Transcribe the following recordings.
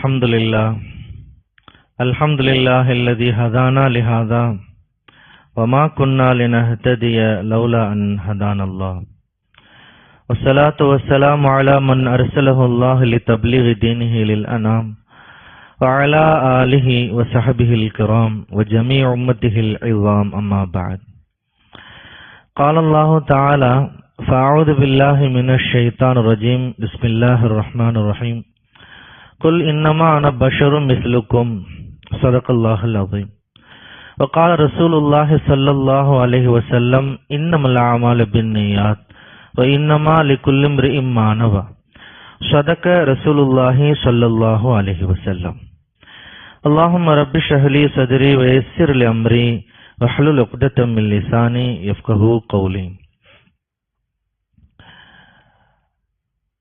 الحمد لله الذي هدانا لهذا وما كنا لنهتدي لولا أن هدانا الله والصلاة والسلام على من أرسله الله لتبليغ دينه للأنام وعلى آله وصحبه الكرام وجميع أمته العظام أما بعد. قال الله تعالى: فأعوذ بالله من الشيطان الرجيم. بسم الله الرحمن الرحيم. قل إنما أنا بشر مثلكم. صدق الله العظيم. وقال رسول الله صلى الله عليه وسلم: إنما الأعمال بالنيات وإنما لكل امرئ ما نوى. صدق رسول الله صلى الله عليه وسلم. اللهم رب اشرح لي صدري ويسر لي أمري واحلل عقدة من لساني يفقهوا قولي.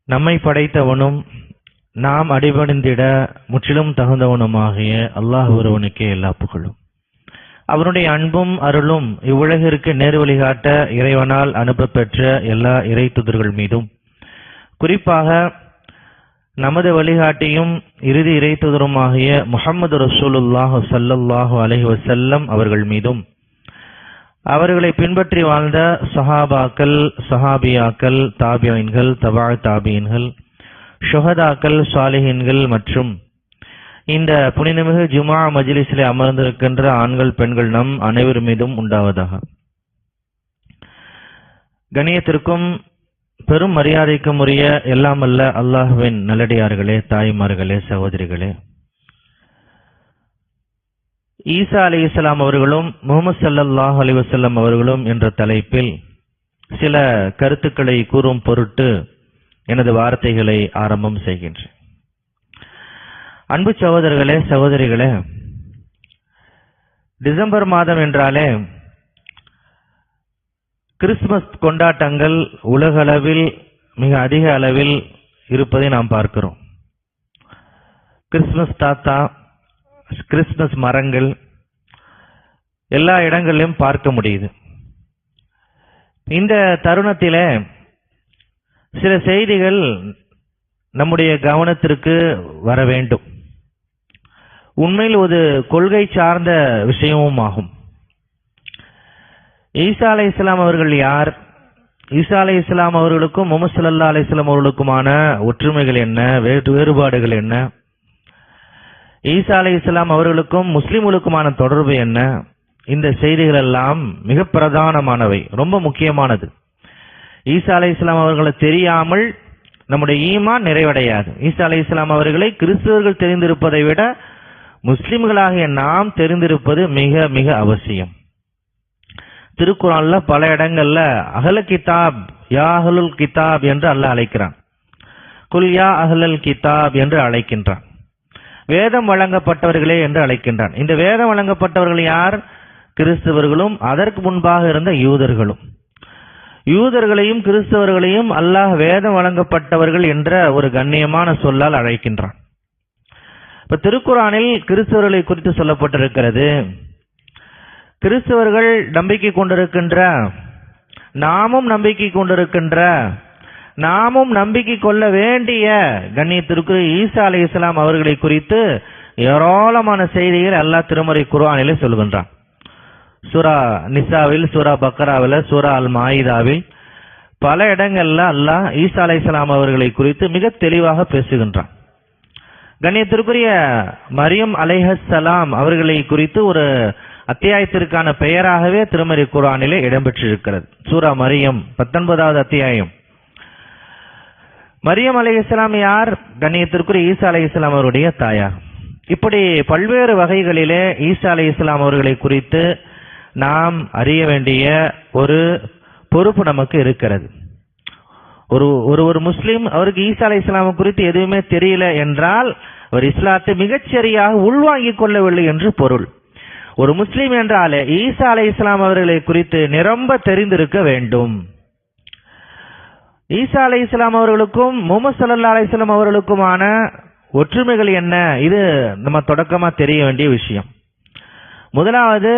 நம்மை படைத்தவனும் நாம் அடிபணிந்திட முற்றிலும் தகுந்தவனுமாகிய அல்லாஹ் ஒருவனுக்கே எல்லா புகழும். அவனுடைய அன்பும் அருளும் இவ்வுலகிற்கு நேர் வழிகாட்ட இறைவனால் அனுப்பப்பெற்ற எல்லா இறை தூதர்கள் மீதும், குறிப்பாக நமது வழிகாட்டியும் இறுதி இறை தூதருமாகிய முஹம்மது ரசூலுல்லாஹ் ஸல்லல்லாஹு அலைஹி வஸல்லம் அவர்கள் மீதும், அவர்களை பின்பற்றி வாழ்ந்த சஹாபாக்கள், சஹாபியாக்கள், தாபியீன்கள், தபா தாபியீன்கள், ஷுஹதாக்கள், சாலிஹீன்கள் மற்றும் இந்த புனிதமிகு ஜுமா மஜ்லிஸிலே அமர்ந்திருக்கின்ற ஆண்கள், பெண்கள் நம் அனைவர் மீதும் உண்டாவதாக. கணியத்திற்கும் பெரும் மரியாதைக்கும் உரிய எல்லாமல்ல அல்லாஹ்வின் நல்லடியார்களே, தாய்மார்களே, சகோதரிகளே, ஈசா அலைஹிஸ்ஸலாம் அவர்களும் முஹம்மது ஸல்லல்லாஹு அலைஹி வஸல்லம் அவர்களும் என்ற தலைப்பில் சில கருத்துக்களை கூறும் பொருட்டு எனது வார்த்தைகளை ஆரம்பம் செய்கின்றேன். அன்பு சகோதரர்களே, சகோதரிகளே, டிசம்பர் மாதம் என்றாலே கிறிஸ்துமஸ் கொண்டாட்டங்கள் உலகளவில் மிக அதிக அளவில் இருப்பதை நாம் பார்க்கிறோம். கிறிஸ்துமஸ் தாத்தா, கிறிஸ்துமஸ் மரங்கள் எல்லா இடங்களிலும் பார்க்க முடியுது. இந்த தருணத்திலே சில செய்திகள் நம்முடைய கவனத்திற்கு வர வேண்டும். உண்மையில் ஒரு கொள்கை சார்ந்த விஷயமும் ஆகும். ஈசா அலைஹிஸ்ஸலாம் அவர்கள் யார்? ஈசா அலைஹிஸ்ஸலாம் அவர்களுக்கும் முஹம்மது ஸல்லல்லாஹு அலைஹி வஸல்லம் அவர்களுக்குமான ஒற்றுமைகள் என்ன, வேறுபாடுகள் என்ன? ஈசா அலைஹிஸ்ஸலாம் அவர்களுக்கும் முஸ்லிம்களுக்குமான தொடர்பு என்ன? இந்த செய்திகள் எல்லாம் மிக பிரதானமானவை, ரொம்ப முக்கியமானது. ஈசா அலைஹிஸ்ஸலாம் அவர்களை தெரியாமல் நம்முடைய ஈமான் நிறைவடையாது. ஈசா அலைஹிஸ்ஸலாம் அவர்களை கிறிஸ்தவர்கள் தெரிந்திருப்பதை விட முஸ்லிம்களாகிய நாம் தெரிந்திருப்பது மிக மிக அவசியம். திருக்குர்ஆன்ல பல இடங்கள்ல அஹ்ல கிதாப், யா அஹ்லுல் கிதாப் என்று அல்லாஹ் அழைக்கிறான். குல் யா அஹ்லல் கிதாப் என்று அழைக்கின்றான். வேதம் வழங்கப்பட்டவர்களே என்று அழைக்கின்றான். இந்த வேதம் வழங்கப்பட்டவர்கள் யார்? கிறிஸ்தவர்களும் அதற்கு முன்பாக இருந்த யூதர்களும். யூதர்களையும் கிறிஸ்தவர்களையும் அல்லாஹ் வேதம் வழங்கப்பட்டவர்கள் என்ற ஒரு கண்ணியமான சொல்லால் அழைக்கின்றான். இப்ப திருக்குர்ஆனில் கிறிஸ்தவர்களை குறித்து சொல்லப்பட்டிருக்கிறது. கிறிஸ்தவர்கள் நம்பிக்கை கொண்டிருக்கின்ற, நாமும் நம்பிக்கை கொண்டிருக்கின்ற, நாமும் நம்பிக்கை கொள்ள வேண்டிய கண்ணியத்திற்கு ஈசா அலைஹிஸ்ஸலாம் அவர்களை குறித்து ஏராளமான செய்திகள் அல்லாஹ் திருமறை குர்ஆனிலே சொல்கின்றான். சூரா நிசாவில், சூரா பக்ராவில், சூரா அல் மாயிதாவில் பல இடங்கள்ல அல்லாஹ் ஈசா அலைஹிஸ்ஸலாம் அவர்களை குறித்து மிக தெளிவாக பேசுகின்றான். கண்ணியத்திற்குரிய மரியம் அலைஹிஸ்ஸலாம் அவர்களை குறித்து ஒரு அத்தியாயத்திற்கான பெயராகவே திருமறை குர்ஆனிலே இடம்பெற்றிருக்கிறது. சூரா மரியம் 19வது அத்தியாயம். மரியம் அலைஹிஸ்ஸலாம் யார்? கண்ணியத்திற்குரிய ஈசா அலைஹிஸ்ஸலாம் அவருடைய தாயார். இப்படி பல்வேறு வகைகளிலே ஈசா அலைஹிஸ்ஸலாம் அவர்களை குறித்து நாம் அறிய வேண்டிய ஒரு பொறுப்பு நமக்கு இருக்கிறது. ஒரு முஸ்லிம் அவருக்கு ஈசா அலைஹிஸ்ஸலாம் குறித்து எதுவுமே தெரியல என்றால் அவர் இஸ்லாத்தை மிகச்சரியாக உள்வாங்கிக் கொள்ளவில்லை என்று பொருள். ஒரு முஸ்லிம் என்றாலே ஈசா அலைஹிஸ்ஸலாம் அவர்களை குறித்து நிரம்ப தெரிந்திருக்க வேண்டும். ஈசா அலைஹிஸ்ஸலாம் அவர்களுக்கும் முஹம்மது ஸல்லல்லாஹு அலைஹி வஸல்லம் அவர்களுக்குமான ஒற்றுமைகள் என்ன? இது நம்ம தொடக்கமா தெரிய வேண்டிய விஷயம். முதலாவது,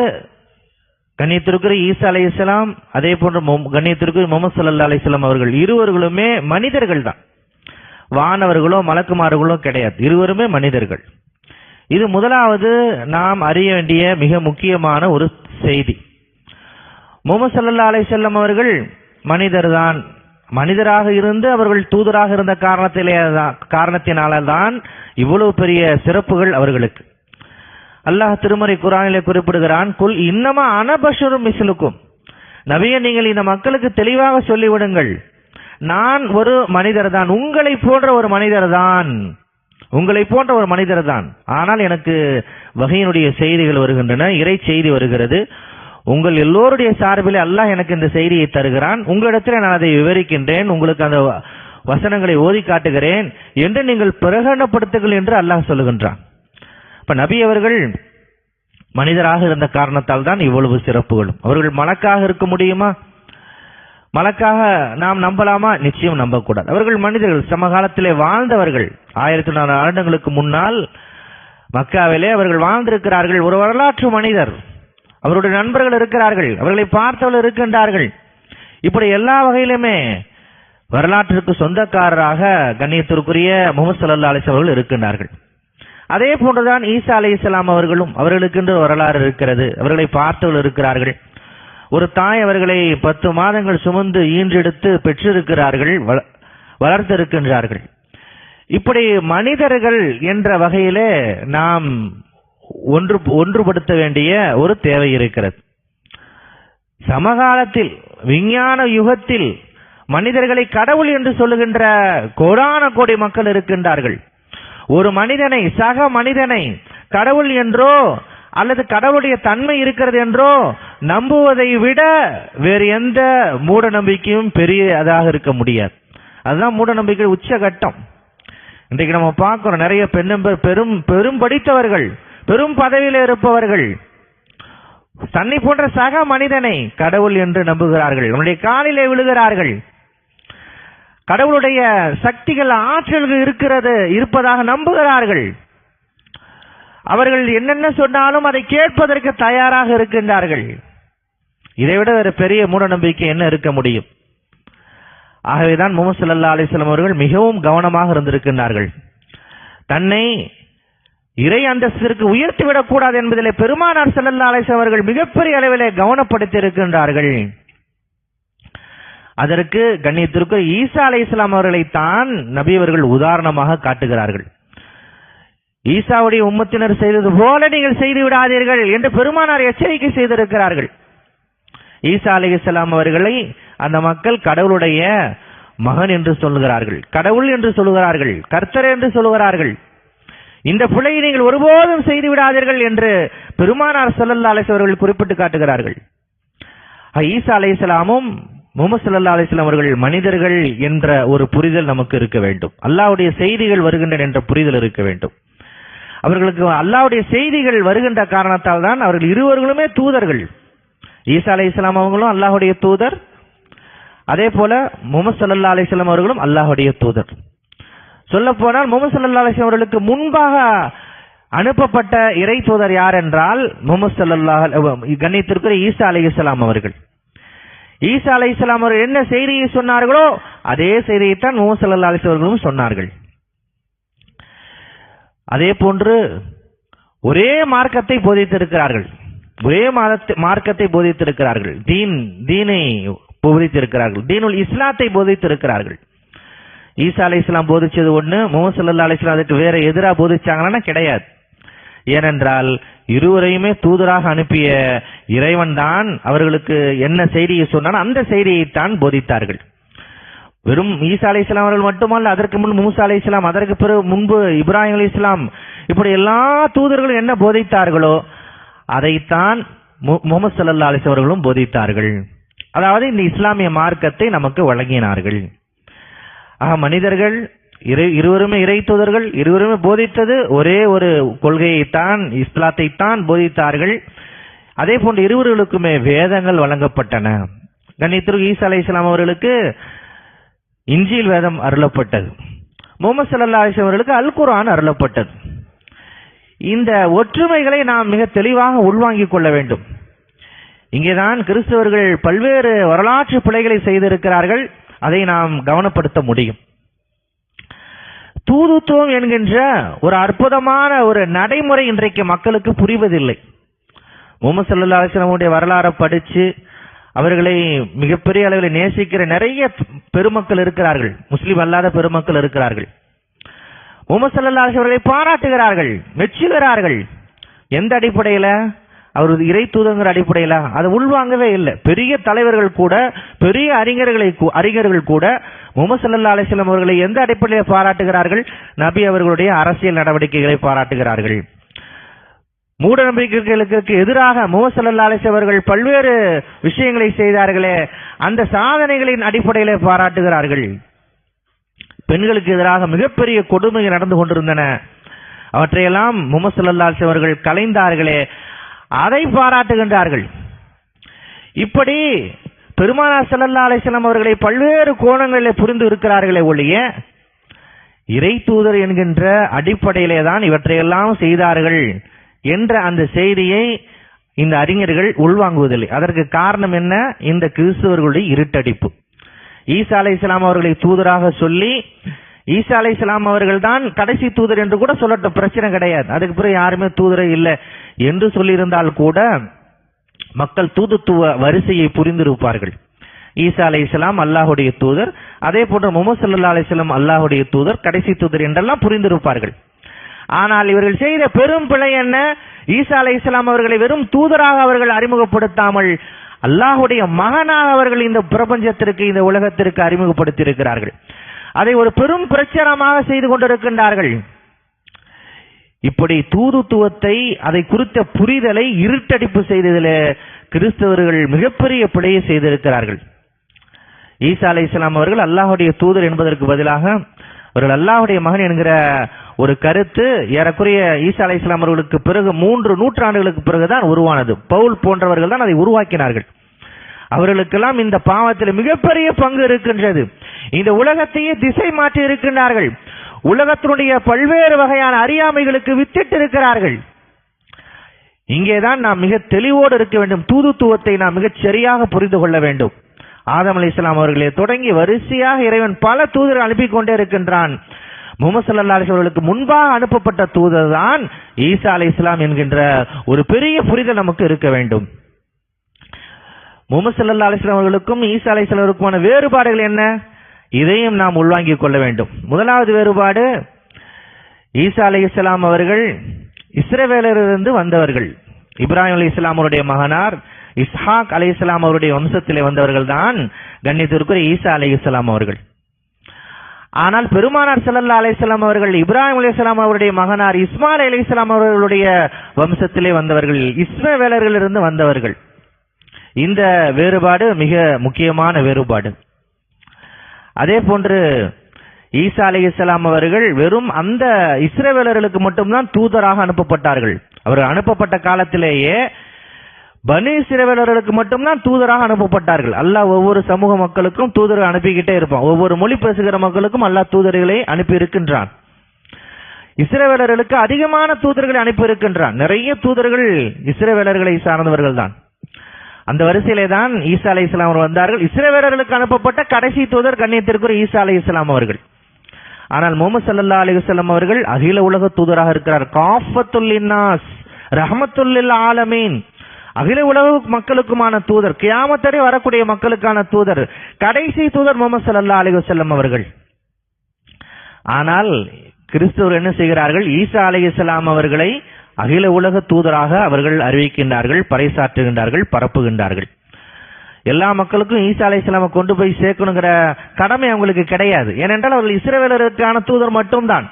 கண்ணியத்திற்குரிய ஈசா அலைஹிஸ்ஸலாம் அதே போன்று கண்ணியத்திற்குரிய முஹம்மது ஸல்லல்லாஹு அலைஹி வஸல்லம் அவர்கள் இருவர்களுமே மனிதர்கள் தான். வானவர்களோ மலக்குமார்களோ கிடையாது, இருவருமே மனிதர்கள். இது முதலாவது நாம் அறிய வேண்டிய மிக முக்கியமான ஒரு செய்தி. முஹம்மது ஸல்லல்லாஹு அலைஹி வஸல்லம் அவர்கள் மனிதர்தான். மனிதராக இருந்து அவர்கள் தூதராக இருந்த காரணத்தினால்தான் இவ்வளவு பெரிய சிறப்புகள் அவர்களுக்கு. அல்லாஹ் திருமறை குர்ஆனிலே குறிப்பிடுகிறான், குல் இன்னமா அன பஷரும் மிஸ்லுக்கும், நபியே நீங்கள் இந்த மக்களுக்கு தெளிவாக சொல்லிவிடுங்கள், நான் ஒரு மனிதர் தான், உங்களை போன்ற ஒரு மனிதர் தான், உங்களை போன்ற ஒரு மனிதர் தான். ஆனால் எனக்கு வகையினுடைய செய்திகள் வருகின்றன, இறை செய்தி வருகிறது. உங்கள் எல்லோருடைய சார்பிலே அல்லாஹ் எனக்கு இந்த செய்தியை தருகிறான், உங்களிடத்தில் நான் அதை விவரிக்கின்றேன், உங்களுக்கு அந்த வசனங்களை ஓதி காட்டுகிறேன் என்று நீங்கள் பிரகடனப்படுத்துங்கள் என்று அல்லாஹ் சொல்லுகின்றான். இப்ப நபி அவர்கள் மனிதராக இருந்த காரணத்தால் தான் இவ்வளவு சிறப்புகளும். அவர்கள் மலக்காக இருக்க முடியுமா? மலக்காக நாம் நம்பலாமா? நிச்சயம் நம்பக்கூடாது. அவர்கள் மனிதர்கள், சமகாலத்திலே வாழ்ந்தவர்கள். 1400 ஆண்டுகளுக்கு முன்னால் மக்காவிலே அவர்கள் வாழ்ந்திருக்கிறார்கள். ஒரு வரலாற்று மனிதர், அவருடைய நண்பர்கள் இருக்கிறார்கள், அவர்களை பார்த்தவர்கள் இருக்கின்றார்கள். இப்படி எல்லா வகையிலுமே வரலாற்றிற்கு சொந்தக்காரராக கண்ணியத்திற்குரிய முஹம்மது ஸல்லல்லாஹு அலைஹி வஸல்லம் அவர்கள் இருக்கின்றார்கள். அதே போன்றுதான் ஈசா அலைஹிஸ்ஸலாம் அவர்களும், அவர்களுக்கென்று வரலாறு இருக்கிறது, அவர்களை பார்த்தவர்கள் இருக்கிறார்கள். ஒரு தாய் அவர்களை 10 மாதங்கள் சுமந்து ஈன்றெடுத்து பெற்றிருக்கிறார்கள், வளர்த்திருக்கின்றார்கள். இப்படி மனிதர்கள் என்ற வகையிலே நாம் ஒன்றுபடுத்த வேண்டிய ஒரு தேவை இருக்கிறது. சமகாலத்தில் விஞ்ஞான யுகத்தில் மனிதர்களை கடவுள் என்று சொல்லுகின்ற கோடான கோடி மக்கள் இருக்கின்றார்கள். ஒரு மனிதனை, சக மனிதனை கடவுள் என்றோ அல்லது கடவுளுடைய தன்மை இருக்கிறது என்றோ நம்புவதை விட வேறு எந்த மூட நம்பிக்கையும் பெரியதாக இருக்க முடியாது. அதுதான் மூட நம்பிக்கை உச்சகட்டம். இன்றைக்கு நம்ம பார்க்கிறோம், நிறைய பெரும் படித்தவர்கள், பெரும் பதவியில் இருப்பவர்கள் தன்னை போன்ற சக மனிதனை கடவுள் என்று நம்புகிறார்கள், அவனுடைய காலிலே விழுகிறார்கள். கடவுளுடைய சக்திகள், ஆற்றல்கள் இருப்பதாக நம்புகிறார்கள். அவர்கள் என்னென்ன சொன்னாலும் அதை கேட்பதற்கு தயாராக இருக்கின்றார்கள். இதைவிட வேறு பெரிய மூட நம்பிக்கை என்ன இருக்க முடியும்? ஆகவேதான் முஹம்மது ஸல்லல்லாஹு அலைஹி வஸல்லம் அவர்கள் மிகவும் கவனமாக இருந்திருக்கின்றார்கள். தன்னை இறை அந்தஸ்திற்கு உயர்த்திவிடக் கூடாது என்பதிலே பெருமானார் ஸல்லல்லாஹு அலைஹி வஸல்லம் அவர்கள் மிகப்பெரிய அளவிலே கவனப்படுத்தி இருக்கின்றார்கள். அதற்கு கண்ணியத்திற்கு ஈசா அலைஹிஸ்ஸலாம் அவர்களைத்தான் நபி அவர்கள் உதாரணமாக காட்டுகிறார்கள். ஈசாவுடைய உம்மத்தினர் செய்தது போல நீங்கள் செய்து விடாதீர்கள் என்று பெருமானார் எச்சரிக்கை செய்திருக்கிறார்கள். ஈசா அலைஹிஸ்ஸலாம் அவர்களை அந்த மக்கள் கடவுளுடைய மகன் என்று சொல்லுகிறார்கள், கடவுள் என்று சொல்லுகிறார்கள், கர்த்தர் என்று சொல்லுகிறார்கள். இந்த பிழையை நீங்கள் ஒருபோதும் செய்து விடாதீர்கள் என்று பெருமானார் ஸல்லல்லாஹு அலைஹி வஸல்லம் அவர்கள் குறிப்பிட்டு காட்டுகிறார்கள். ஈசா அலைஹிஸ்ஸலாமும் முஹம்மது ஸல்லல்லாஹு அலைஹி வஸல்லம் அவர்கள் மனிதர்கள் என்ற ஒரு புரிதல் நமக்கு இருக்க வேண்டும். அல்லாஹ்வுடைய செய்திகள் வருகின்றன என்ற புரிதல் இருக்க வேண்டும். அவர்களுக்கு அல்லாஹ்வுடைய செய்திகள் வருகின்ற காரணத்தால் தான் அவர்கள் இருவர்களுமே தூதர்கள். ஈசா அலைஹிஸ்ஸலாம் அவர்களும் அல்லாஹ்வுடைய தூதர், அதே போல முஹம்மது ஸல்லல்லாஹு அலைஹி வஸல்லம் அவர்களும் அல்லாஹ்வுடைய தூதர். சொல்ல போனால் முஹம்மது ஸல்லல்லாஹு அலைஹி வஸல்லம் அவர்களுக்கு முன்பாக அனுப்பப்பட்ட இறை தூதர் யார் என்றால் முஹம்மது ஸல்லல்லாஹு கண்ணியத்திற்கு ஈசா அலைஹிஸ்ஸலாம் அவர்கள். ஈசா அலைஹிஸ்ஸலாம் அவர்கள் என்ன செய்தியை சொன்னார்களோ அதே செய்தியைத்தான் முஹம்மது ஸல்லல்லாஹு அலைஹி வஸல்லம் அவர்களும் சொன்னார்கள். அதே போன்று ஒரே மார்க்கத்தை போதித்திருக்கிறார்கள், ஒரே மார்க்கத்தை போதித்திருக்கிறார்கள், தீனை போதித்திருக்கிறார்கள், தீனுல் இஸ்லாத்தை போதித்திருக்கிறார்கள். ஈசா அலைஹிஸ்ஸலாம் போதிச்சது ஒண்ணு, முஹம்மது ஸல்லல்லாஹு அலைஹி வஸல்லம் அதுக்கு வேற எதிராக போதிச்சாங்கன்னா கிடையாது. ஏனென்றால் இருவரையுமே தூதராக அனுப்பிய இறைவன் தான் அவர்களுக்கு என்ன செய்தியை சொன்னாலும் அந்த செய்தியைத்தான் போதித்தார்கள். வெறும் ஈசா அலைஹிஸ்ஸலாம் அவர்கள் மட்டுமல்ல, அதற்கு முன் மூசா அலைஹிஸ்ஸலாம், அதற்கு பிறகு முன்பு இப்ராஹிம் அலைஹிஸ்ஸலாம், இப்படி எல்லா தூதர்களும் என்ன போதித்தார்களோ அதைத்தான் முஹம்மது ஸல்லல்லாஹு அலைஹி வஸல்லம் அவர்களும் போதித்தார்கள். அதாவது இந்த இஸ்லாமிய மார்க்கத்தை நமக்கு வழங்கினார்கள். ஆக மனிதர்கள் இருவருமே இறை தூதர்கள், இருவருமே போதித்தது ஒரே ஒரு கொள்கையைத்தான், இஸ்லாத்தை தான் போதித்தார்கள். அதே போன்று இருவர்களுக்குமே வேதங்கள் வழங்கப்பட்டன. கண்ணியத்திற்கு ஈசா அலைஹிஸ்ஸலாம் அவர்களுக்கு இன்ஜீல் வேதம் அருளப்பட்டது, முஹம்மது ஸல்லல்லாஹு அலைஹி வஸல்லம் அவர்களுக்கு அல் குர்ஆன் அருளப்பட்டது. இந்த ஒற்றுமைகளை நாம் மிக தெளிவாக உள்வாங்கிக் கொள்ள வேண்டும். இங்கேதான் கிறிஸ்தவர்கள் பல்வேறு வரலாற்று பிழைகளை செய்திருக்கிறார்கள், அதை நாம் கவனப்படுத்த முடியும். தூதுத்துவம் என்கின்ற ஒரு அற்புதமான ஒரு நடைமுறை இன்றைக்கு மக்களுக்கு புரிவதில்லை. முஹம்மது ஸல்லல்லாஹு அலைஹி வஸல்லம் வரலாறை படிச்சு அவர்களை மிகப்பெரிய அளவில் நேசிக்கிற நிறைய பெருமக்கள் இருக்கிறார்கள், முஸ்லிம் அல்லாத பெருமக்கள் இருக்கிறார்கள். முஹம்மது ஸல்லல்லாஹு அலைஹி அவர்களை பாராட்டுகிறார்கள், மெச்சுகிறார்கள். எந்த அடிப்படையில? அவர் இறை தூதங்கிற அடிப்படையில அதை உள்வாங்கவே இல்லை. பெரிய தலைவர்கள் கூட, பெரிய அறிஞர்கள் கூட முஹம்மது ஸல்லல்லாஹு அலைஹி வஸல்லம் அவர்களை எந்த அடிப்படையில் பாராட்டுகிறார்கள்? நபி அவர்களுடைய அரசியல் நடவடிக்கைகளை பாராட்டுகிறார்கள். மூட நம்பிக்கைகளுக்கு எதிராக முஹம்மது ஸல்லல்லாஹு அலைஹி அவர்கள் பல்வேறு விஷயங்களை செய்தார்களே, அந்த சாதனைகளின் அடிப்படையிலே பாராட்டுகிறார்கள். பெண்களுக்கு எதிராக மிகப்பெரிய கொடுமைகள் நடந்து கொண்டிருந்தன, அவற்றையெல்லாம் முஹம்மது ஸல்லல்லாஹு அலைஹி அவர்கள் கலைந்தார்களே, அதை பாராட்டுகின்றார்கள். இப்படி பெருமானார் ஸல்லல்லாஹு அலைஹி வஸல்லம் அவர்களை பல்வேறு கோணங்களில் புரிந்து இருக்கிறார்களே ஒழிய இறை தூதர் என்கின்ற அடிப்படையிலே தான் இவற்றையெல்லாம் செய்தார்கள் என்ற அந்த செய்தியை இந்த அறிஞர்கள் உள்வாங்குவதில்லை. அதற்கு காரணம் என்ன? இந்த கிறிஸ்தவர்களுடைய இருட்டடிப்பு. ஈசா அலைஹிஸ்ஸலாம் அவர்களை தூதராக சொல்லி, ஈசா அலைஹிஸ்ஸலாம் அவர்கள் தான் கடைசி தூதர் என்று கூட சொல்லட்டும், பிரச்சனை கிடையாது, அதுக்கு பிறகு யாருமே தூதரே இல்லை என்று சொல்லியிருந்தால் கூட மக்கள் தூதுத்துவ வரிசையை புரிந்திருப்பார்கள். ஈசா அலைஹிஸ்ஸலாம் அல்லாஹுடைய தூதர், அதே போன்று முஹம்மது ஸல்லல்லாஹு அலைஹி வஸல்லம் அல்லாஹுடைய தூதர், கடைசி தூதர் என்றெல்லாம் புரிந்திருப்பார்கள். ஆனால் இவர்கள் செய்த பெரும் பிழை என்ன? ஈசா அலைஹிஸ்ஸலாம் அவர்களை வெறும் தூதராக அவர்கள் அறிமுகப்படுத்தாமல் அல்லாஹுடைய மகனாக அவர்கள் இந்த பிரபஞ்சத்திற்கு, இந்த உலகத்திற்கு அறிமுகப்படுத்தி இருக்கிறார்கள். அதை ஒரு பெரும் பிரச்சாரமாக செய்து கொண்டிருக்கின்றார்கள். இப்படி தூதுத்துவத்தை, அதை குறித்த புரிதலை இருட்டடிப்பு செய்ததில் கிறிஸ்தவர்கள் மிகப்பெரிய பிழையை செய்திருக்கிறார்கள். ஈசா அலைஹிஸ்ஸலாம் அவர்கள் அல்லாஹுடைய தூதர் என்பதற்கு பதிலாக அவர்கள் அல்லாஹுடைய மகன் என்கிற ஒரு கருத்து ஏறக்குறைய ஈசா அலைஹிஸ்ஸலாம் அவர்களுக்கு பிறகு 3 நூற்றாண்டுகளுக்கு பிறகுதான் உருவானது. பவுல் போன்றவர்கள் தான் அதை உருவாக்கினார்கள். அவர்களுக்கெல்லாம் இந்த பாவத்தில் மிகப்பெரிய பங்கு இருக்கின்றது. இந்த உலகத்தையே திசை மாற்றி இருக்கின்றார்கள். உலகத்தினுடைய பல்வேறு வகையான அறியாமைகளுக்கு வித்திட்டு இருக்கிறார்கள். இங்கேதான் நாம் மிக தெளிவோடு இருக்க வேண்டும். தூதுத்துவத்தை நாம் மிகச் சரியாக புரிந்து கொள்ள வேண்டும். ஆதம் அலைஹிஸ்ஸலாம் அவர்களே தொடங்கி வரிசையாக இறைவன் பல தூதர்கள் அனுப்பி கொண்டே இருக்கின்றான். முஹம்மது ஸல்லல்லாஹு அலைஹி அவர்களுக்கு முன்பாக அனுப்பப்பட்ட தூதர் தான் ஈசா அலைஹிஸ்ஸலாம் என்கின்ற ஒரு பெரிய புரிதல் நமக்கு இருக்க வேண்டும். முஹம்மது ஸல்லல்லாஹு அலைஹி அவர்களுக்கும் ஈசா அலைஹிஸ்ஸலாம் அவர்களுக்குமான வேறுபாடுகள் என்ன? இதையும் நாம் உள்வாங்கிக் கொள்ள வேண்டும். முதலாவது வேறுபாடு, ஈசா அலைஹிஸ்ஸலாம் அவர்கள் இஸ்ரவேலிலிருந்து வந்தவர்கள். இப்ராஹிம் அலைஹிஸ்ஸலாம் அவருடைய மகனார் இஸ்ஹாக் அலைஹிஸ்ஸலாம் அவருடைய வம்சத்திலே வந்தவர்கள் தான் கண்ணியத்திற்குரிய ஈசா அலைஹிஸ்ஸலாம் அவர்கள். ஆனால் பெருமானார் ஸல்லல்லாஹு அலைஹி வஸல்லம் அவர்கள் இப்ராஹிம் அலைஹிஸ்ஸலாம் அவருடைய மகனார் இஸ்மாயில் அலைஹிஸ்ஸலாம் அவர்களுடைய வம்சத்திலே வந்தவர்கள், இஸ்ரவேலர்களிலிருந்து வந்தவர்கள். இந்த வேறுபாடு மிக முக்கியமான வேறுபாடு. அதே போன்று ஈசா அலைஹிஸ்ஸலாம் அவர்கள் வெறும் அந்த இஸ்ரவேலர்களுக்கு மட்டும்தான் தூதராக அனுப்பப்பட்டார்கள். அவர்கள் அனுப்பப்பட்ட காலத்திலேயே பனி இஸ்ரவேலர்களுக்கு மட்டும்தான் தூதராக அனுப்பப்பட்டார்கள். அல்லாஹ் ஒவ்வொரு சமூக மக்களுக்கும் தூதர்கள் அனுப்பிக்கிட்டே இருப்பான். ஒவ்வொரு மொழி பேசுகிற மக்களுக்கும் அல்லாஹ் தூதர்களை அனுப்பி இருக்கின்றான். இஸ்ரவேலர்களுக்கு அதிகமான தூதர்களை அனுப்பி இருக்கின்றான். நிறைய தூதர்கள் இஸ்ரவேலர்களை சார்ந்தவர்கள் தான். அந்த வரிசையிலே தான் ஈசா அலைஹிஸ்ஸலாம் அவர்கள் வந்தார்கள். இஸ்ரவேலர்களுக்கு அனுப்பப்பட்ட கடைசி தூதர் கண்ணியத்திற்குரிய ஈசா அலைஹிஸ்ஸலாம் அவர்கள். ஆனால் முஹம்மது ஸல்லல்லாஹு அலைஹி வஸல்லம் அவர்கள் அகில உலக தூதராக இருக்கிறார். காஃபத்துல் லின்னாஸ் ரஹ்மத்துல் லில் ஆலமீன், அகில உலக மக்களுக்குமான தூதர், கியாமத் வரை வரக்கூடிய மக்களுக்கான தூதர், கடைசி தூதர் முஹம்மது ஸல்லல்லாஹு அலைஹி வஸல்லம் அவர்கள். ஆனால் கிறிஸ்தவர்கள் என்ன செய்கிறார்கள்? ஈசா அலைஹிஸ்ஸலாம் அவர்களை அகில உலக தூதராக அவர்கள் அறிவிக்கின்றார்கள், பறைசாற்றுகின்றார்கள், பரப்புகின்றார்கள். எல்லா மக்களுக்கும் ஈசா அலைஹிஸ்ஸலாமை கொண்டு போய் சேர்க்கணுங்கிற கடமை அவங்களுக்கு கிடையாது. ஏனென்றால் அவர்கள் இஸ்ரவேலருக்கான தூதர் மட்டும்தான்.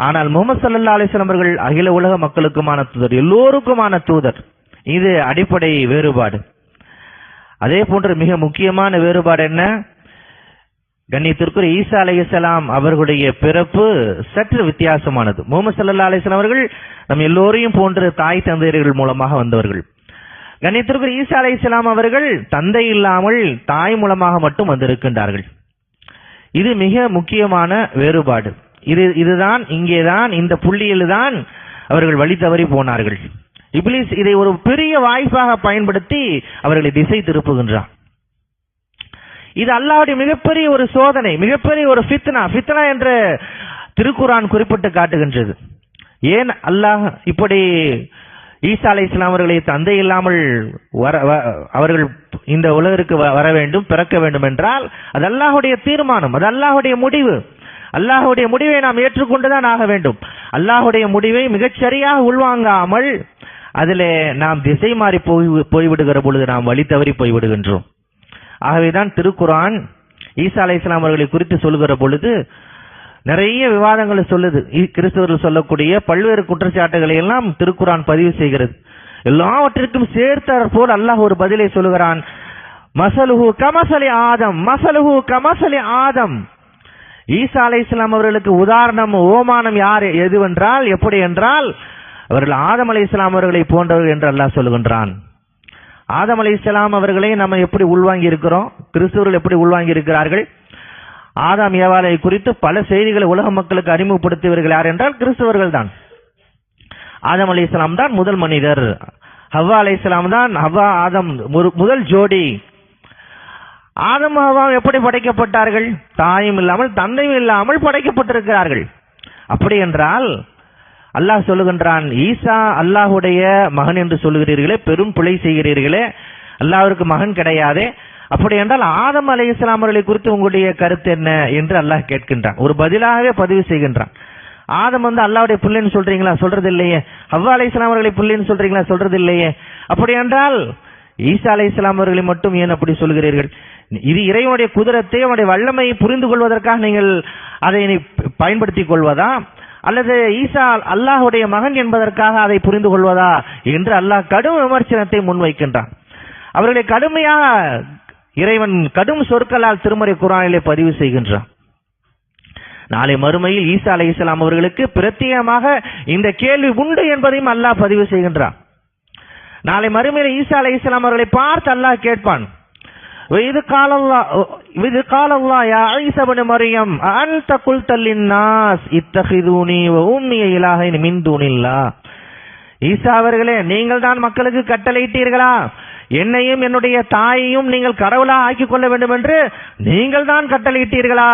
ஆனால் முஹம்மது ஸல்லல்லாஹு அலைஹி வஸல்லம் அவர்கள் அகில உலக மக்களுக்குமான தூதர், எல்லோருக்குமான தூதர். இது அடிப்படை வேறுபாடு. அதே போன்று மிக முக்கியமான வேறுபாடு என்ன? கண்ணியத்திற்குரிய ஈசா அலைஹிஸ்ஸலாம் அவர்களுடைய பிறப்பு சற்று வித்தியாசமானது. முஹம்மது ஸல்லல்லாஹு அலைஹி வஸல்லம் அவர்கள் நம் எல்லோரையும் போன்று தாய் தந்தையர்கள் மூலமாக வந்தவர்கள். கண்ணியத்திற்குரிய ஈசா அலைஹிஸ்ஸலாம் அவர்கள் தந்தை இல்லாமல் தாய் மூலமாக மட்டும் வந்திருக்கின்றார்கள். இது மிக முக்கியமான வேறுபாடு. இதுதான் இங்கேதான் இந்த புள்ளியில் தான் அவர்கள் வழி தவறி போனார்கள். இப்லீஸ் இதை ஒரு பெரிய வாய்ப்பாக பயன்படுத்தி அவர்களை திசை திருப்புகின்றான். இது அல்லாஹ்வுடைய மிகப்பெரிய ஒரு சோதனை, மிகப்பெரிய ஒரு ஃபித்னா. ஃபித்னா என்று திருக்குர்ஆன் குறிப்பிட்டு காட்டுகின்றது. ஏன் அல்லாஹ் இப்படி ஈசா அலைஹிஸ்ஸலாம் அவர்களை தந்தை இல்லாமல் அவர்கள் இந்த உலகிற்கு வர வேண்டும், பிறக்க வேண்டும் என்றால் அது அல்லாஹ்வுடைய தீர்மானம், அது அல்லாஹ்வுடைய முடிவு. அல்லாஹ்வுடைய முடிவை நாம் ஏற்றுக்கொண்டுதான் ஆக வேண்டும். அல்லாஹ்வுடைய முடிவை மிகச் சரியாக உள்வாங்காமல் அதிலே நாம் திசை மாறி போய்விடுகிற பொழுது நாம் வழி தவறி போய்விடுகின்றோம். ஆகவேதான் திருக்குர்ஆன் ஈசா அலைஹிஸ்ஸலாம் அவர்களை குறித்து சொல்லுகிற பொழுது நிறைய விவாதங்களை சொல்லுது. கிறிஸ்தவர்கள் சொல்லக்கூடிய பல்வேறு குற்றச்சாட்டுகளை எல்லாம் திருக்குர்ஆன் பதிவு செய்கிறது. எல்லாவற்றிற்கும் சேர்த்தார் போல் அல்லாஹ் ஒரு பதிலை சொல்லுகிறான். மஸலுஹு கமஸலி ஆதம், மஸலுஹு கமஸலி ஆதம். ஈசா அலைஹிஸ்ஸலாம் அவர்களுக்கு உதாரணம், ஓமானம் யார் எதுவென்றால், எப்படி என்றால் அவர்கள் ஆதம் அலைஹிஸ்ஸலாம் அவர்களை போன்றவர்கள் என்று அல்லாஹ் சொல்லுகின்றான். ஆதம் அலைஹிஸ்ஸலாம் அவர்களை நம்ம எப்படி உள்வாங்கி இருக்கிறோம், கிறிஸ்தவர்கள் எப்படி உள்வாங்கி இருக்கிறார்கள்? ஆதாம் ஏவாளை குறித்து பல செய்திகளை உலக மக்களுக்கு அறிமுகப்படுத்தியவர்கள் யார் என்றால் கிறிஸ்தவர்கள் தான். ஆதம் அலைஹிஸ்ஸலாம் தான் முதல் மனிதர், ஹவ்வா அலைஹிஸ்ஸலாம் தான் ஹவ்வா ஆதம் முதல் ஜோடி. ஆதம் ஹவ்வா எப்படி படைக்கப்பட்டார்கள்? தாயும் இல்லாமல் தந்தையும் இல்லாமல் படைக்கப்பட்டிருக்கிறார்கள். அப்படி என்றால் அல்லாஹ் சொல்லுகின்றான், ஈசா அல்லாஹுடைய மகன் என்று சொல்லுகிறீர்களே, பெரும் பிழை செய்கிறீர்களே, அல்லாஹ்விற்கு மகன் கிடையாதே. அப்படி என்றால் ஆதம் அலைஹிஸ்ஸலாம் அவர்களை குறித்து உங்களுடைய கருத்து என்ன என்று அல்லாஹ் கேட்கின்றான். ஒரு பதிலாகவே பதிவு செய்கின்றான். ஆதம் அல்லாஹ்வுடைய பிள்ளைன்னு சொல்றீங்களா? சொல்றது இல்லையே. ஹவ்வா அலைஹிஸ்ஸலாம் அவர்களை பிள்ளைன்னு சொல்றீங்களா? சொல்றது இல்லையே. அப்படி என்றால் ஈசா அலைஹிஸ்ஸலாம் அவர்களை மட்டும் ஏன் அப்படி சொல்கிறீர்கள்? இது இறைவனுடைய குதிரத்தை, அவனுடைய வல்லமையை புரிந்து கொள்வதற்காக நீங்கள் அதை பயன்படுத்திக் கொள்வதா, அல்லது ஈசா அல்லாஹ்வுடைய மகன் என்பதற்காக அதை புரிந்து கொள்வதா என்று அல்லாஹ் கடும் விமர்சனத்தை முன்வைக்கின்றான். அவர்களை கடுமையாக இறைவன் கடும் சொற்களால் திருமறை குர்ஆனிலே பதிவு செய்கின்றான். நாளை மறுமையில் ஈசா அலைஹிஸ்ஸலாம் அவர்களுக்கு பிரத்யேகமாக இந்த கேள்வி உண்டு என்பதையும் அல்லாஹ் பதிவு செய்கின்றான். நாளை மறுமையில் ஈசா அலைஹிஸ்ஸலாம் அவர்களை பார்த்து அல்லாஹ் கேட்பான், இது காலல்லாஹ் யா ஈசா இப்னு மரியம் அன்த குல்த லின்னாஸ் இத்தகிதுனி வ உம்மி இலாஹைன் மின் தூனில்லாஹ். ஈசா அவர்களே, நீங்கள் தான் மக்களுக்கு கட்டளையிட்டீர்களா, என்னையும் என்னுடைய தாயையும் நீங்கள் கடவுளா ஆக்கிக் கொள்ள வேண்டும் என்று நீங்கள் தான் கட்டளையிட்டீர்களா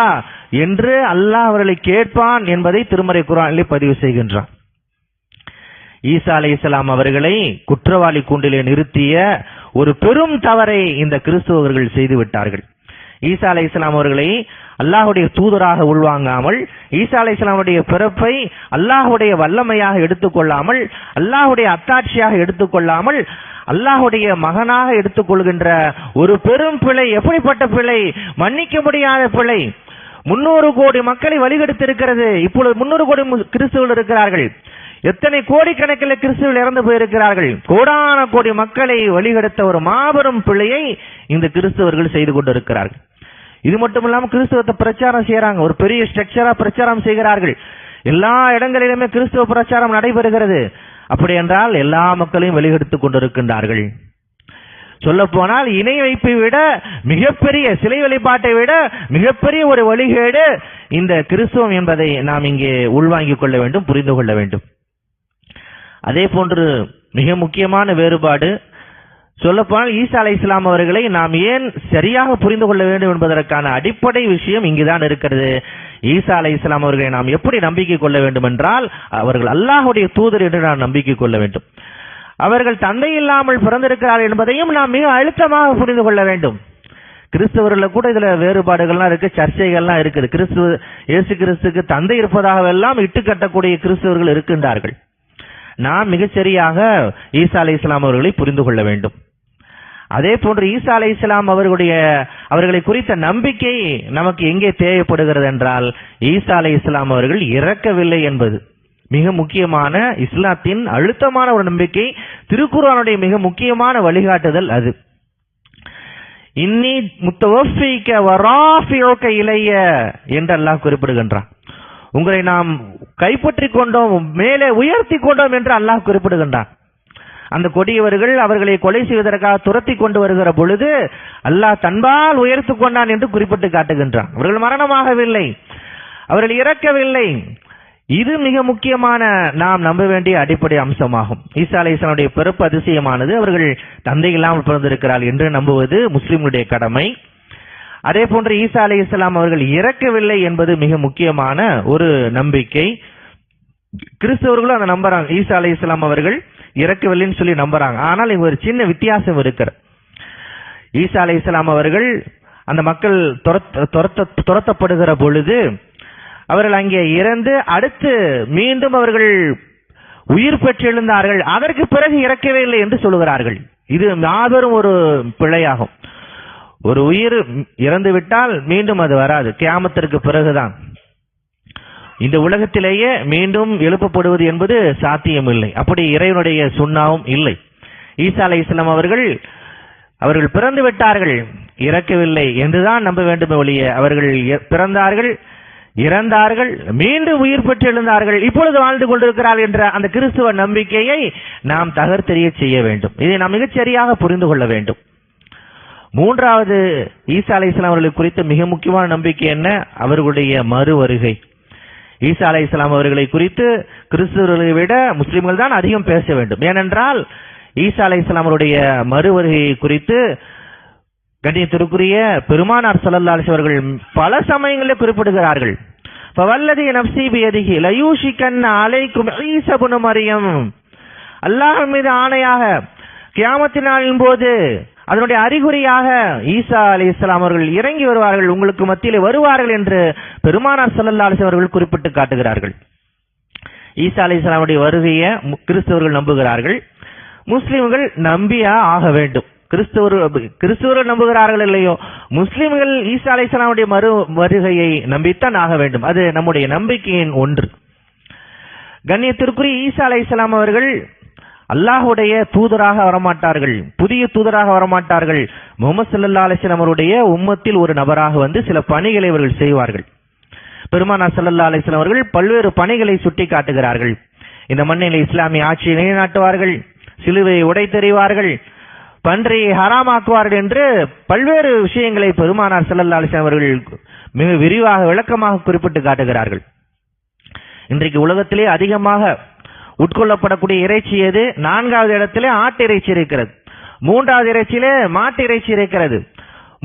என்று அல்லாஹ் அவர்களை கேட்பான் என்பதை திருமறை குர்ஆனிலே பதிவு செய்கின்றான். ஈசா அலைஹிஸ்ஸலாம் அவர்களை குற்றவாளி கூண்டிலே நிறுத்திய ஒரு பெரும் தவறை இந்த கிறிஸ்தவர்கள் செய்து விட்டார்கள். ஈசா அலைஹிஸ்ஸலாம் அவர்களை அல்லாஹ்வுடைய தூதராக உள்வாங்காமல், ஈசா அலைஹிஸ்ஸலாமுடைய பிறப்பை அல்லாஹ்வுடைய வல்லமையாக எடுத்துக்கொள்ளாமல், அல்லாஹ்வுடைய அத்தாட்சியாக எடுத்துக்கொள்ளாமல், அல்லாஹ்வுடைய மகனாக எடுத்துக்கொள்கின்ற ஒரு பெரும் பிழை. எப்படிப்பட்ட பிழை? மன்னிக்க முடியாத பிழை. 300 கோடி மக்களை வழிகெடுத்திருக்கிறது. இப்பொழுது 300 கோடி கிறிஸ்தவர்கள் இருக்கிறார்கள். எத்தனை கோடிக்கணக்கில் கிறிஸ்தவர்கள் இறந்து போயிருக்கிறார்கள். கோடான கோடி மக்களை வழிகெடுத்த ஒரு மாபெரும் பிழையை இந்த கிறிஸ்தவர்கள் செய்து கொண்டிருக்கிறார்கள். இது மட்டும் இல்லாமல் கிறிஸ்தவத்தை பிரச்சாரம் செய்யறாங்க, ஒரு பெரிய ஸ்ட்ரக்சரா பிரச்சாரம் செய்கிறார்கள். எல்லா இடங்களிலுமே கிறிஸ்தவ பிரச்சாரம் நடைபெறுகிறது. அப்படி என்றால் எல்லா மக்களையும் வெளியெடுத்துக் கொண்டிருக்கின்றார்கள். சொல்ல போனால் இணை வைப்பை விட மிகப்பெரிய, சிலை வழிபாட்டை விட மிகப்பெரிய ஒரு வழிகேடு இந்த கிறிஸ்துவம் என்பதை நாம் இங்கே உள்வாங்கிக் கொள்ள வேண்டும், புரிந்து கொள்ள வேண்டும். அதே போன்று மிக முக்கியமான வேறுபாடு, சொல்லப்போனால் ஈசா அலைஹிஸ்ஸலாம் அவர்களை நாம் ஏன் சரியாக புரிந்து கொள்ள வேண்டும் என்பதற்கான அடிப்படை விஷயம் இங்குதான் இருக்கிறது. ஈசா அலைஹிஸ்ஸலாம் அவர்களை நாம் எப்படி நம்பிக்கை கொள்ள வேண்டும் என்றால், அவர்கள் அல்லாஹ்வுடைய தூதர் என்று நாம் நம்பிக்கை கொள்ள வேண்டும். அவர்கள் தந்தை இல்லாமல் பிறந்திருக்கிறார்கள் என்பதையும் நாம் மிக அழுத்தமாக புரிந்து கொள்ள வேண்டும். கிறிஸ்தவர்கள் கூட இதுல வேறுபாடுகள்லாம் இருக்கு, சர்ச்சைகள்லாம் இருக்குது. இயேசு கிறிஸ்துக்கு தந்தை இருப்பதாகவெல்லாம் இட்டு கட்டக்கூடிய கிறிஸ்தவர்கள் இருக்கின்றார்கள். நாம் மிகச்சரியாக ஈசா அலைஹிஸ்ஸலாம் அவர்களை புரிந்து கொள்ள வேண்டும். அதே போன்று ஈசா அலைஹிஸ்ஸலாம் அவர்களை குறித்த நம்பிக்கை நமக்கு எங்கே தேவைப்படுகிறது என்றால், ஈசா அலைஹிஸ்ஸலாம் அவர்கள் இறக்கவில்லை என்பது மிக முக்கியமான இஸ்லாத்தின் அழுத்தமான ஒரு நம்பிக்கை. திருக்குர்ஆனுடைய மிக முக்கியமான வழிகாட்டுதல் அது. இன்னி முத்தவஃபிக வராஃபியுக இலைய என்று அல்லாஹ் குறிப்பிடுகின்றான். உங்களை நாம் கைப்பற்றி கொண்டோம், மேலே உயர்த்தி கொண்டோம் என்று அல்லாஹ் குறிப்பிடுகின்றான். அந்த கொடியவர்கள் அவர்களை கொலை செய்வதற்காக துரத்தி கொண்டு வருகிற பொழுது அல்லாஹ் தன்பால் உயர்த்து கொண்டான் என்று குறிப்பிட்டு காட்டுகின்றான். அவர்கள் மரணமாகவில்லை, அவர்கள் இறக்கவில்லை. இது மிக முக்கியமான நாம் நம்ப வேண்டிய அடிப்படை அம்சமாகும். ஈசா அலைஹிஸ்ஸலாமுடைய பிறப்பு அதிசயமானது. அவர்கள் தந்தை இல்லாமல் பிறந்திருக்கிறார்கள் என்று நம்புவது முஸ்லிம்களுடைய கடமை. அதே போன்று ஈசா அலைஹிஸ்ஸலாம் அவர்கள் இறக்கவில்லை என்பது மிக முக்கியமான ஒரு நம்பிக்கை. கிறிஸ்தவர்களும் அதை நம்புறாங்க, ஈசா அலைஹிஸ்ஸலாம் அவர்கள் இறக்கவில்லைன்னு சொல்லி நம்புறாங்க. ஆனால் இங்க ஒரு சின்ன வித்தியாசம் இருக்கிறது. ஈசா அலைஹிஸ்ஸலாம் அவர்கள் அந்த மக்கள் துரத்தப்படுகிற பொழுது அவர்கள் அங்கே இறந்து அடுத்து மீண்டும் அவர்கள் உயிர் பெற்றெழுந்தார்கள், அதற்கு பிறகு இறக்கவே இல்லை என்று சொல்லுகிறார்கள். இது மாபெரும் ஒரு பிழையாகும். ஒரு உயிர் இறந்து விட்டால் மீண்டும் அது வராது, கியாமத்திற்கு பிறகுதான். இந்த உலகத்திலேயே மீண்டும் எழுப்பப்படுவது என்பது சாத்தியமில்லை. அப்படி இறைவனுடைய சுன்னாவும் இல்லை. ஈசா அலைஹிஸ்ஸலாம் அவர்கள் பிறந்து விட்டார்கள், இறக்கவில்லை என்றுதான் நம்ப வேண்டும் ஒழிய அவர்கள் பிறந்தார்கள், இறந்தார்கள், மீண்டும் உயிர் பெற்று எழுந்தார்கள், இப்பொழுது வாழ்ந்து கொண்டிருக்கிறார்கள் என்ற அந்த கிறிஸ்துவ நம்பிக்கையை நாம் தகர்த்தெறிய செய்ய வேண்டும். இதை நாம் மிகச்சரியாக புரிந்து கொள்ள வேண்டும். மூன்றாவது, ஈசா அலைஹிஸ்ஸலாம் அவர்களை குறித்த மிக முக்கியமான நம்பிக்கை என்ன? அவர்களுடைய மறு வருகை. ஈசா அலைஹிஸ்ஸலாம் அவர்களை குறித்து கிறிஸ்தவர்களை விட முஸ்லிம்கள் தான் அதிகம் பேச வேண்டும். ஏனென்றால் ஈசா அலைஹிஸ்ஸலாம் அவருடைய மறு வருகையை குறித்து கண்ணியத்திற்குரிய பெருமானார் ஸல்லல்லாஹு அலைஹி அவர்கள் பல சமயங்களில் குறிப்பிடுகிறார்கள். ஃபவல்லதி நஃப்ஸி பியதிஹி லயூஷிகன்ன அலைக்கும் ஈஸா இப்னு மரியம். அல்லாஹ் மீது ஆணையாக கியாமத் நாளின் போது அதனுடைய அறிகுறியாக ஈசா அலைஹிஸ்ஸலாம் அவர்கள் இறங்கி வருவார்கள், உங்களுக்கு மத்தியிலே வருவார்கள் என்று பெருமானார் ஸல்லல்லாஹு அலைஹி அவர்கள் குறிப்பிட்டு காட்டுகிறார்கள். ஈசா அலைஹிஸ்ஸலாமுடைய வருகையை கிறிஸ்தவர்கள் நம்புகிறார்கள், முஸ்லிம்கள் நம்பியா ஆக வேண்டும். கிறிஸ்தவர்கள் நம்புகிறார்கள் இல்லையோ, முஸ்லிம்கள் ஈசா அலைஹிஸ்ஸலாமுடைய மறு வருகையை நம்பித்தான் ஆக வேண்டும். அது நம்முடைய நம்பிக்கையின் ஒன்று. கண்ணியத்திற்குரிய ஈசா அலைஹிஸ்ஸலாம் அவர்கள் அல்லாஹ்வுடைய தூதராக வரமாட்டார்கள், புதிய தூதராக வரமாட்டார்கள். முஹம்மது ஸல்லல்லாஹு அலைஹி வஸல்லம் அவருடைய உம்மத்தில் ஒரு நபராக வந்து சில பணிகளை அவர்கள் செய்வார்கள். பெருமானார் ஸல்லல்லாஹு அலைஹி வஸல்லம் அவர்கள் பல்வேறு பணிகளை சுட்டி காட்டுகிறார்கள். இந்த மண்ணில் இஸ்லாமிய ஆட்சியை நிலைநாட்டுவார்கள், சிலுவையை உடைத்தெறிவார்கள், பன்றியை ஹராமாக்குவார்கள் என்று பல்வேறு விஷயங்களை பெருமானார் ஸல்லல்லாஹு அலைஹி வஸல்லம் அவர்கள் மிக விரிவாக விளக்கமாக குறிப்பிட்டு காட்டுகிறார்கள். இன்றைக்கு உலகத்திலே அதிகமாக உட்கொள்ளப்படக்கூடிய இறைச்சி எது? 4வது இடத்திலே ஆட்டு இறைச்சி இருக்கிறது, 3வது இறைச்சியிலே மாட்டு இறைச்சி இருக்கிறது,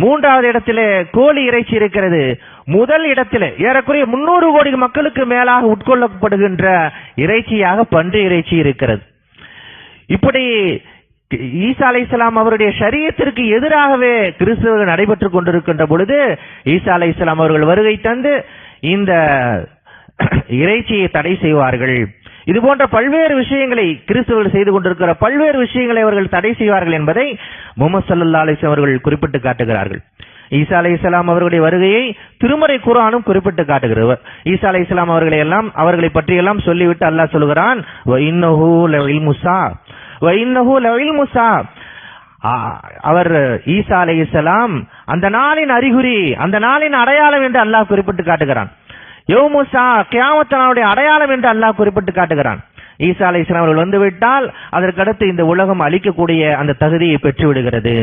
3வது இடத்திலே கோழி இறைச்சி இருக்கிறது, முதல் இடத்திலே ஏறக்குறைய 300 கோடி மக்களுக்கு மேலாக உட்கொள்ளப்படுகின்ற இறைச்சியாக பன்றி இறைச்சி இருக்கிறது. இப்படி ஈசா அலைஹிஸ்ஸலாம் அவருடைய ஷரியத்திற்கு எதிராகவே கிறிஸ்தவர்கள் நடைபெற்றுக் கொண்டிருக்கின்ற பொழுது ஈசா அலைஹிஸ்ஸலாம் அவர்கள் வருகை தந்து இந்த இறைச்சியை தடை செய்வார்கள். இது போன்ற பல்வேறு விஷயங்களை கிறிஸ்தவர்கள் செய்து கொண்டிருக்கிற பல்வேறு விஷயங்களை அவர்கள் தடை செய்வார்கள் என்பதை முஹம்மது ஸல்லல்லாஹு அலைஹி வஸல்லம் அவர்கள் குறிப்பிட்டு காட்டுகிறார்கள். ஈசா அலைஹிஸ்ஸலாம் அவர்களுடைய வருகையை திருமறை குர்ஆனும் குறிப்பிட்டு காட்டுகிறது. ஈசா அலைஹிஸ்ஸலாம் அவர்களை பற்றியெல்லாம் சொல்லிவிட்டு அல்லாஹ் சொல்கிறான், வ இன்னஹு லஇல்மு ஸா. அவர் ஈசா அலைஹிஸ்ஸலாம் அந்த நாளின் அறிகுறி, அந்த நாளின் அடையாளம் என்று அல்லாஹ் குறிப்பிட்டு காட்டுகிறான். யௌமுசா, கியாமத் நாளுடைய அடையாளம் என்று அல்லாஹ் குறிப்பிட்டு காட்டுகிறான். ஈசா அலைஹிஸ்ஸலாம் அவர்கள் வந்துவிட்டால் அதற்கடுத்து இந்த உலகம் அழிக்கக்கூடிய அந்த தகுதியை பெற்று விடுகிறது,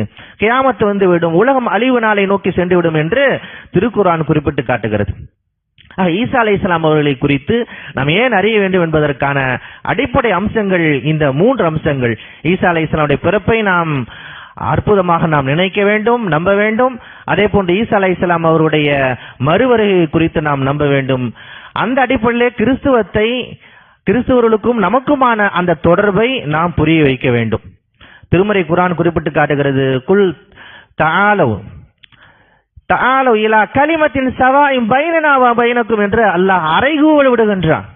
கியாமத் வந்துவிடும், உலகம் அழிவு நாளை நோக்கி சென்றுவிடும் என்று திருக்குர்ஆன் குறிப்பிட்டு காட்டுகிறது. ஈசா அலைஹிஸ்ஸலாம் அவர்களை குறித்து நாம் ஏன் அறிய வேண்டும் என்பதற்கான அடிப்படை அம்சங்கள் இந்த 3 அம்சங்கள். ஈசா அலைஹிஸ்ஸலாமுடைய பிறப்பை நாம் அற்புதமாக நாம் நினைக்க வேண்டும், நம்ப வேண்டும். அதே போன்று ஈசா அலைஹிஸ்ஸலாம் அவருடைய மறுவருகை குறித்து நாம் நம்ப வேண்டும். அந்த அடிப்படையிலே கிறிஸ்தவர்களுக்கும் நமக்குமான அந்த தொடர்பை நாம் புரிய வைக்க வேண்டும். திருமறை குர்ஆன் குறிப்பிட்டு காட்டுகிறது, குல் தஆலவ் இலா கலிமத்தின் ஸவாஇன் பைனனா வ பைனக்கும் என்று அல்லாஹ் அறைகூவல் விடுகின்றான்.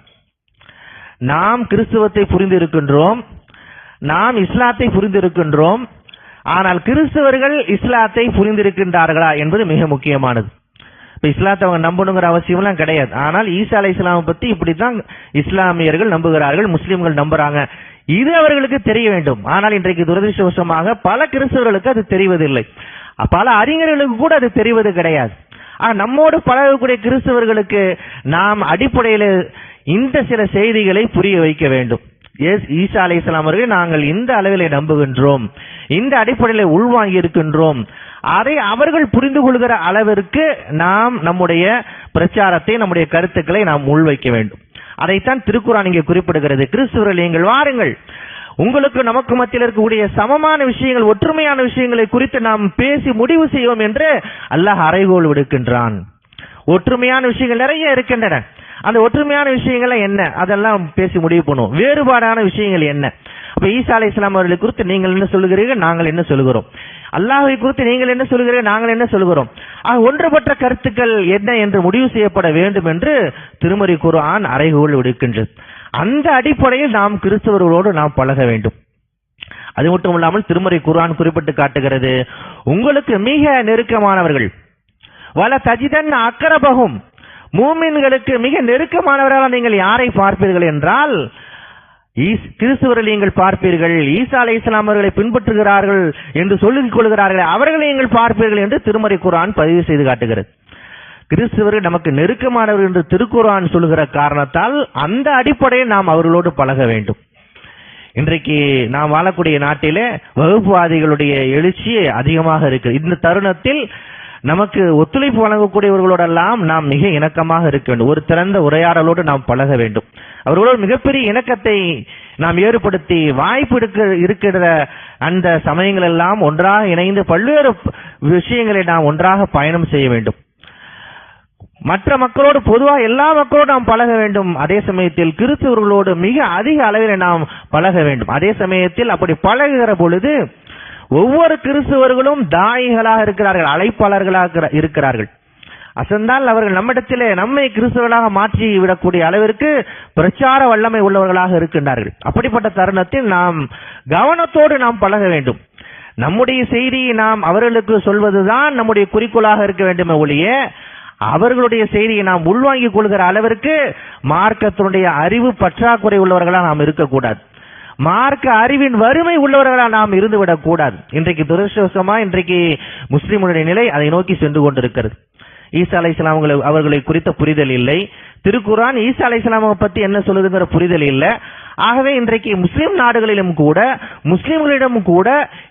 நாம் கிறிஸ்தவத்தை புரிந்து இருக்கின்றோம், நாம் இஸ்லாத்தை புரிந்து இருக்கின்றோம், ஆனால் கிறிஸ்தவர்கள் இஸ்லாத்தை புரிந்திருக்கின்றார்களா என்பது மிக முக்கியமானது. இப்ப இஸ்லாத்தை அவங்க நம்பணுங்கிற அவசியம்லாம் கிடையாது. ஆனால் ஈசா அலைஹிஸ்ஸலாமை பத்தி இப்படித்தான் இஸ்லாமியர்கள் நம்புகிறார்கள், முஸ்லிம்கள் நம்புறாங்க, இது அவர்களுக்கு தெரிய வேண்டும். ஆனால் இன்றைக்கு துரதிருஷ்டவசமாக பல கிறிஸ்தவர்களுக்கு அது தெரிவதில்லை, பல அறிஞர்களுக்கு கூட அது தெரிவது கிடையாது. நம்மோடு பழகக்கூடிய கிறிஸ்தவர்களுக்கு நாம் அடிப்படையில் இந்த சில செய்திகளை புரிய வைக்க வேண்டும். ஈசா அலைஹிஸ்ஸலாம் அவர்கள் நாங்கள் இந்த அளவிலே நம்புகின்றோம், இந்த அடிப்படையில் உள்வாங்கி இருக்கின்றோம், அதை அவர்கள் புரிந்து கொள்கிற அளவிற்கு நாம் நம்முடைய பிரச்சாரத்தை, நம்முடைய கருத்துக்களை நாம் உள்வைக்க வேண்டும். அதைத்தான் திருக்குர்ஆன் இங்கே குறிப்பிடுகிறது. கிறிஸ்தவர்கள் நீங்கள் வாருங்கள், உங்களுக்கு நமக்கு மத்தியில் இருக்கக்கூடிய சமமான விஷயங்கள், ஒற்றுமையான விஷயங்களை குறித்து நாம் பேசி முடிவு செய்வோம் என்று அல்லாஹ் அறைகோல் விடுக்கின்றான். ஒற்றுமையான விஷயங்கள் நிறைய இருக்கின்றன. அந்த ஒற்றுமையான விஷயங்கள் என்ன, அதெல்லாம் பேசி முடிவு பண்ணுவோம். வேறுபாடான விஷயங்கள் என்ன? அப்ப ஈசா அலைஹிஸ்ஸலாம் அவர்களை குறித்து நீங்கள் என்ன சொல்லுகிறீர்கள், நாங்கள் என்ன சொல்லுகிறோம்? அல்லாஹ்வை குறித்து நீங்கள் என்ன சொல்லுகிறீர்கள், நாங்கள் என்ன சொல்லுகிறோம்? ஒன்றுபட்ட கருத்துக்கள் என்ன என்று முடிவு செய்யப்பட வேண்டும் என்று திருமறை குர்ஆன் அறைகோல் விடுக்கின்றது. அந்த அடிப்படையில் நாம் கிறிஸ்தவர்களோடு நாம் பழக வேண்டும். அது மட்டும் இல்லாமல் திருமறை குர்ஆன் குறிப்பிட்டு காட்டுகிறது, உங்களுக்கு மிக நெருக்கமானவர்கள் வல தஜிதன் அக்ரபஹும், மூமின்களுக்கு மிக நெருக்கமானவர்களாக நீங்கள் யாரை பார்ப்பீர்கள் என்றால் கிறிஸ்துவர்கள் நீங்கள் பார்ப்பீர்கள். ஈசா அலைஹிஸ்ஸலாம் அவர்களை பின்பற்றுகிறார்கள் என்று சொல்லிக் கொள்கிறார்கள், அவர்களை நீங்கள் பார்ப்பீர்கள் என்று திருமறை குர்ஆன் பதிவு செய்து காட்டுகிறது. கிறிஸ்துவர்கள் நமக்கு நெருக்கமானவர்கள் என்று திருக்குர்ஆன் சொல்லுகிற காரணத்தால் அந்த அடிப்படையில் நாம் அவர்களோடு பழக வேண்டும். இன்றைக்கு நாம் வாழக்கூடிய நாட்டிலே வகுப்புவாதிகளுடைய எழுச்சி அதிகமாக இருக்கு. இந்த தருணத்தில் நமக்கு ஒத்துழைப்பு வழங்கக்கூடியவர்களோடெல்லாம் நாம் மிக இணக்கமாக இருக்க வேண்டும். ஒரு திறந்த உரையாடலோடு நாம் பழக வேண்டும். அவர்களோடு மிகப்பெரிய இணக்கத்தை நாம் ஏற்படுத்தி வாய்ப்பு இருக்கிற அந்த சமயங்கள் எல்லாம் ஒன்றாக இணைந்து பல்வேறு விஷயங்களை நாம் ஒன்றாக பயணம் செய்ய வேண்டும். மற்ற மக்களோடு பொதுவாக எல்லா மக்களோடு நாம் பழக வேண்டும். அதே சமயத்தில் கிறிஸ்தவர்களோடு மிக அதிக அளவில் நாம் பழக வேண்டும். அதே சமயத்தில் அப்படி பழகுகிற பொழுது ஒவ்வொரு கிறிஸ்தவர்களும் தாயிகளாக இருக்கிறார்கள், அழைப்பாளர்களாக இருக்கிறார்கள். அசந்தால் அவர்கள் நம்மிடத்திலே நம்மை கிறிஸ்தவர்களாக மாற்றி விடக்கூடிய அளவிற்கு பிரச்சார வல்லமை உள்ளவர்களாக இருக்கின்றார்கள். அப்படிப்பட்ட தருணத்தில் நாம் கவனத்தோடு நாம் பழக வேண்டும். நம்முடைய செய்தியை நாம் அவர்களுக்கு சொல்வதுதான் நம்முடைய குறிக்கோளாக இருக்க வேண்டுமே ஒழிய அவர்களுடைய செய்தியை நாம் உள்வாங்கிக் கொள்கிற அளவிற்கு மார்க்கத்தினுடைய அறிவு பற்றாக்குறை உள்ளவர்களாக நாம் இருக்கக்கூடாது. மார்க்க அறிவின் வறுமை உள்ளவர்களாக நாம் இருந்துவிடக் கூடாது. இன்றைக்கு துரதிர்ஷ்டவசமா இன்றைக்கு முஸ்லிம்களுடைய நிலை அதை நோக்கி சென்று கொண்டிருக்கிறது. ஈசா அலைஹிஸ்ஸலாம் அவர்களை குறித்த புரிதல் இல்லை. திருக்குர்ஆன் ஈசா அலைஹிஸ்ஸலாம் பற்றி என்ன சொல்லுதுங்கிற புரிதல் இல்லை. ஆகவே இன்றைக்கு முஸ்லிம் நாடுகளிலும் கூட முஸ்லிம்களிடம் கூட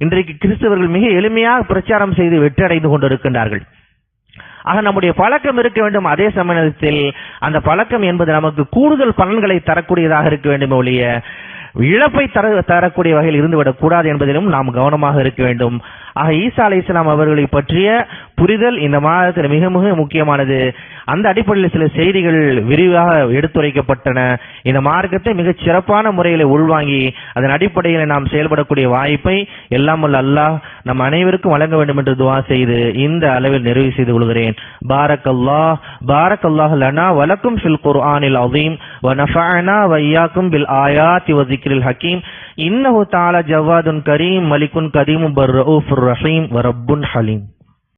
இன்றைக்கு கிறிஸ்தவர்கள் மிக எளிமையாக பிரச்சாரம் செய்து வெற்றியடைந்து கொண்டிருக்கின்றார்கள். ஆக நம்முடைய பழக்கம் இருக்க வேண்டும். அதே சமயத்தில் அந்த பழக்கம் என்பது நமக்கு கூடுதல் பலன்களை தரக்கூடியதாக இருக்க வேண்டும் ஒழிய இழப்பை தரக்கூடிய வகையில் இருந்துவிடக் கூடாது என்பதிலும் நாம் கவனமாக இருக்க வேண்டும். ஆக ஈசா அலைஹிஸ்ஸலாம் அவர்களை பற்றிய புரிதல் இந்த மாதத்தில் மிக மிக முக்கியமானது. அந்த அடிப்படையில் சில செய்திகள் விரிவாக எடுத்துரைக்கப்பட்டன. இந்த மார்க்கத்தை மிகச் சிறப்பான முறையில் உள்வாங்கி அதன் அடிப்படையில் நாம் செயல்படக்கூடிய வாய்ப்பை எல்லாம் வல்ல அல்லாஹ் நம் அனைவருக்கும் வழங்க வேண்டும் என்று துஆ செய்து இந்த அளவில் நிறைவு செய்து கொள்கிறேன். பாரக்கல்லாஹ் லனா வலக்கும் ஃபில் குர்ஆனில் அஸீம் வ நஃபஅனா வ இய்யாக்கும் பில் ஆயாத்தி வ ذிக்ரில் ஹகீம் இன்னஹு தஆலா ஜவ்வாதுன் கரீம் மலிகுன் கதீமுன் பர்ரஊஃபுர் ரஹீம் வ ரப்புன் ஹலீம்.